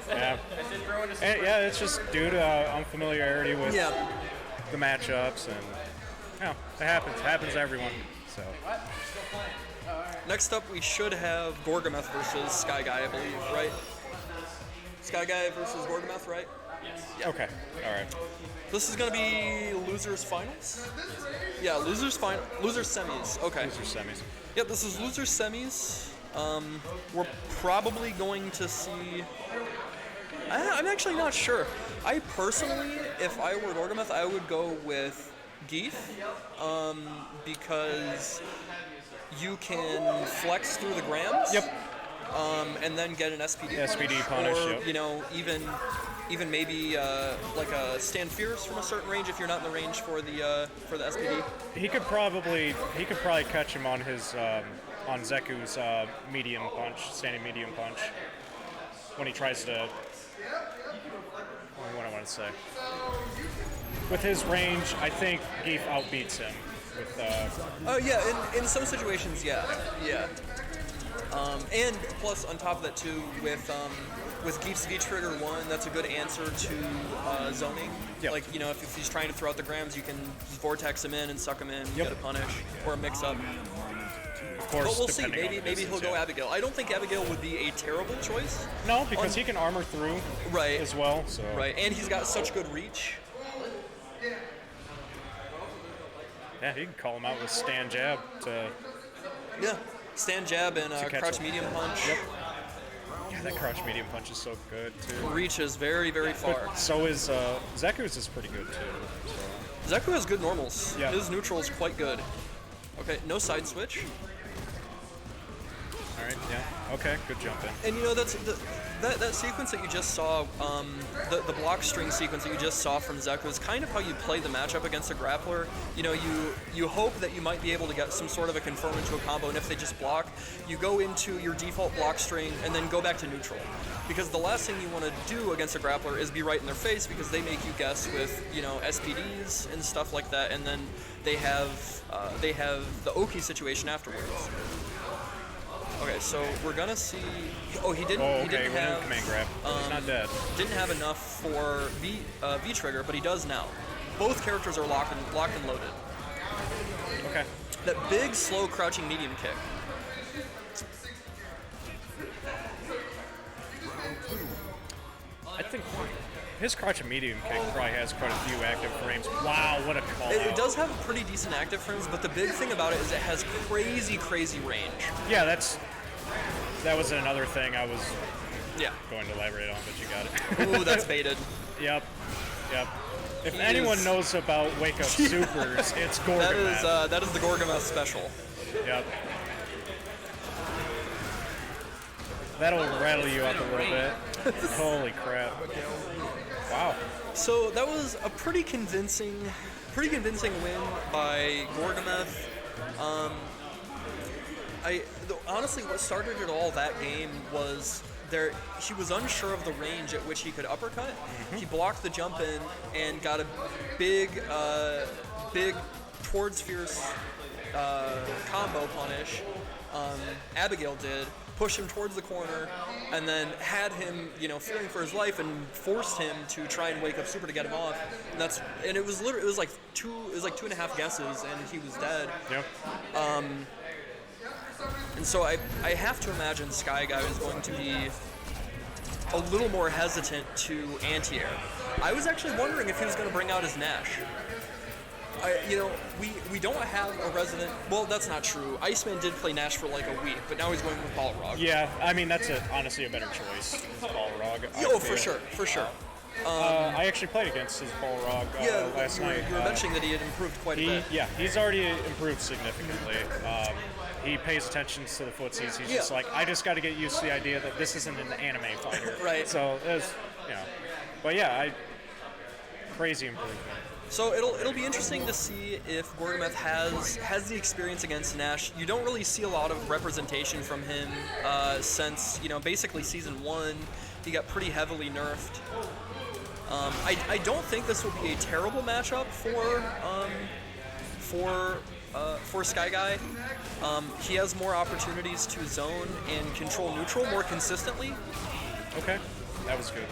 Yeah. And, yeah, it's just due to unfamiliarity with the matchups, and it happens. It happens to everyone. So. Next up, we should have Gorgameth versus SkyGuy, I believe, right? SkyGuy versus Gorgameth, right? Yes. Okay. All right. This is gonna be losers finals. Yeah, losers semis. Okay. Losers semis. Yep, this is losers semis. We're probably going to see. I'm actually not sure. I personally, if I were Gorgameth, I would go with Geef, because you can flex through the grams. Yep. And then get an SPD punish, or yep. you know, even maybe like a stand fierce from a certain range if you're not in the range for the SPD. He could probably catch him on his on Zeku's medium punch, standing medium punch, when he tries to. What I want to say. With his range, I think Geef outbeats him. With. Oh yeah, in some situations, yeah. And plus, on top of that too, with Geef's V-Trigger 1, that's a good answer to zoning. Yep. Like, you know, if he's trying to throw out the grams, you can vortex him in and suck him in, get a punish, or a mix-up. Of course, but we'll see. Maybe he'll go Abigail. I don't think Abigail would be a terrible choice. No, because he can armor through as well. So. Right, and he's got such good reach. Yeah, he can call him out with stand jab to. Yeah. Stand jab and crouch medium punch. Yep. Yeah, that crouch medium punch is so good too. Reaches very, very far. But so is Zeku's is pretty good too. So. Zeku has good normals. Yeah. His neutral is quite good. Okay, no side switch. All right. Yeah. Okay. Good jump in. And you know that sequence that you just saw, the block string sequence that you just saw from Zeku is kind of how you play the matchup against a grappler. You know, you hope that you might be able to get some sort of a confirm into a combo, and if they just block, you go into your default block string and then go back to neutral. Because the last thing you want to do against a grappler is be right in their face, because they make you guess with, you know, SPDs and stuff like that, and then they have the Oki situation afterwards. Okay, so we're gonna see. Oh, he didn't. Oh, okay. He didn't have command grab. He's not dead. Didn't have enough for V trigger, but he does now. Both characters are locked and loaded. Okay. That big, slow, crouching medium kick. I think his crouch and medium kick probably has quite a few active frames. Wow, what a call! It does have pretty decent active frames, but the big thing about it is it has crazy, crazy range. Yeah, that was another thing I was going to elaborate on, but you got it. Ooh, that's baited. Yep. If anyone knows about Wake Up Supers, it's Gorgameth. That is the Gorgameth special. Yep. That'll rattle you up a little bit. Holy crap. Wow. So that was a pretty convincing win by Gorgameth. Honestly, what started it all that game was he was unsure of the range at which he could uppercut. Mm-hmm. He blocked the jump in and got a big towards fierce combo punish. Abigail did. Pushed him towards the corner, and then had him, you know, fearing for his life, and forced him to try and wake up super to get him off. And it was like 2.5 guesses, and he was dead. Yep. And so I have to imagine SkyGuy is going to be a little more hesitant to anti-air. I was actually wondering if he was going to bring out his Nash. We don't have a resident. Well, that's not true. Iceman did play Nash for like a week, but now he's going with Balrog. Yeah, I mean that's honestly a better choice. Balrog. Oh, for sure. I actually played against his Balrog last night. You were mentioning that he had improved quite a bit. Yeah, he's already improved significantly. He pays attention to the footsies. He's just like, I just got to get used to the idea that this isn't an anime fighter. Right. So, but yeah, crazy improvement. So it'll be interesting to see if Gorgameth has the experience against Nash. You don't really see a lot of representation from him since, you know, basically season 1. He got pretty heavily nerfed. I don't think this will be a terrible matchup for for SkyGuy. He has more opportunities to zone and control neutral more consistently. Okay, that was good.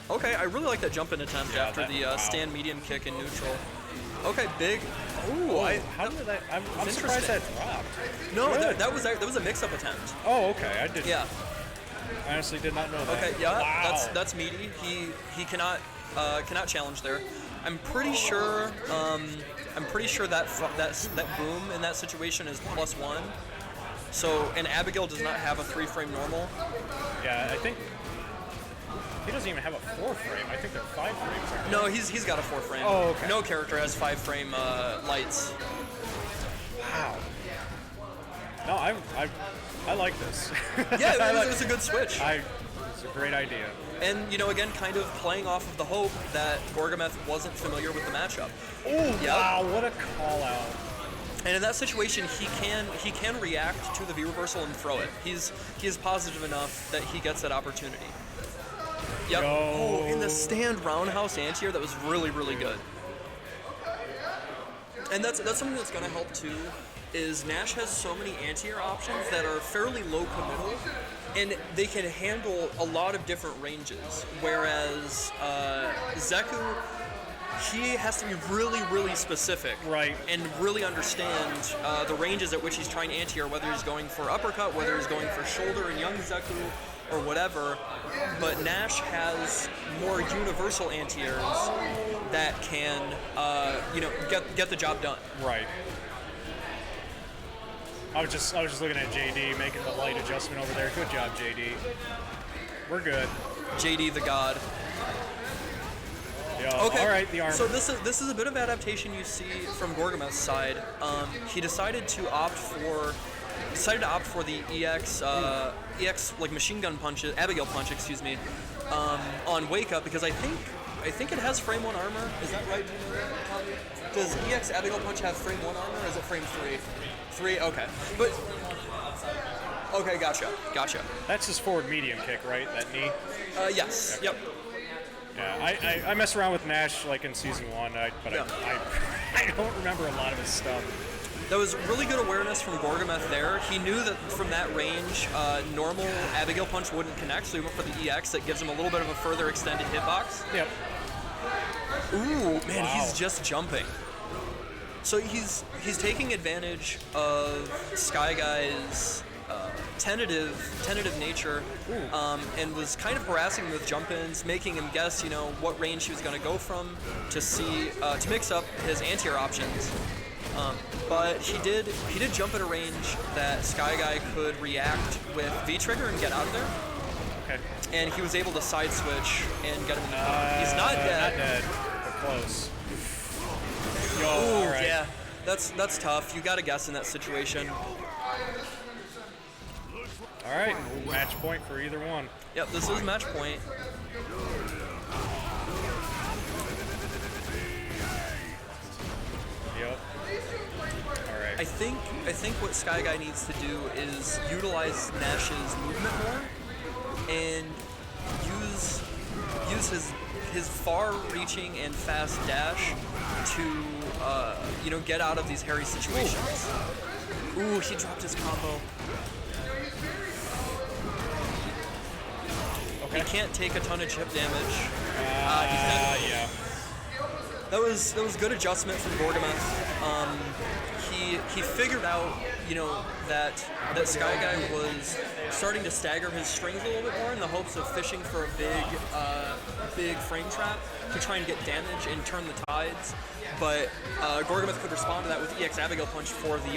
Okay, I really like that jump in attempt after the stand medium kick in neutral. Okay, big. Ooh, how did that? I'm surprised that dropped. No, that was a mix-up attempt. Oh, okay, I did. Yeah. I honestly did not know that. Okay, yeah, wow. that's meaty. He cannot challenge there. I'm pretty sure that boom in that situation is +1. So, and Abigail does not have a 3-frame normal. Yeah, I think he doesn't even have a 4-frame. I think they're 5 frames. No, he's got a 4-frame. Oh, okay. No character has 5-frame lights. Wow. No, I like this. Yeah, it was a good switch. It's a great idea. And, again, kind of playing off of the hope that Gorgameth wasn't familiar with the matchup. Oh, yep. Wow, what a call-out. And in that situation, he can react to the V-reversal and throw it. He is positive enough that he gets that opportunity. Yep. Yo. Oh, in the stand roundhouse anti-air, that was really, really good. And that's something that's going to help, too, is Nash has so many anti-air options that are fairly low committal, and they can handle a lot of different ranges, whereas Zeku, he has to be really, really specific, right, and really understand the ranges at which he's trying to anti-air, whether he's going for uppercut, whether he's going for shoulder and young Zeku, or whatever. But Nash has more universal anti-airs that can, get the job done. Right. I was just looking at JD making the light adjustment over there. Good job, JD. We're good. JD the God. Yeah. Okay. All right, the arm. So this is a bit of adaptation you see from Gorgameth's side. He decided to opt for the EX like machine gun punch, Abigail punch, excuse me, on Wake Up, because I think it has frame 1 armor. Is that right? Does EX Abigail punch have frame 1 armor, or is it frame 3? 3, okay. But okay, gotcha. That's his forward medium kick, right? That knee. Yes. Okay. Yep. Yeah, I mess around with Nash like in season 1, but yeah. I don't remember a lot of his stuff. That was really good awareness from Gorgameth there. He knew that from that range, normal Abigail punch wouldn't connect, so he went for the EX. That gives him a little bit of a further extended hitbox. Yep. Ooh, man, wow. He's just jumping. So he's taking advantage of SkyGuy's tentative nature, and was kind of harassing him with jump-ins, making him guess, what range he was going to go from to mix up his anti-air options. But he did jump at a range that SkyGuy could react with V-trigger and get out of there. Okay. And he was able to side switch and get him in the corner. He's not dead. Not dead, but close. Yo, ooh, all right. Yeah, that's tough. You got to guess in that situation. All right, match point for either one. Yep, this is match point. Yep. All right. I think what SkyGuy needs to do is utilize Nash's movement more and use his far-reaching and fast dash to get out of these hairy situations. Ooh, he dropped his combo. Okay. He can't take a ton of chip damage. Yeah. That was good adjustment from Gorgameth. He figured out, that SkyGuy was starting to stagger his strings a little bit more in the hopes of fishing for a big frame trap to try and get damage and turn the tides. But Gorgameth could respond to that with EX Abigail punch for the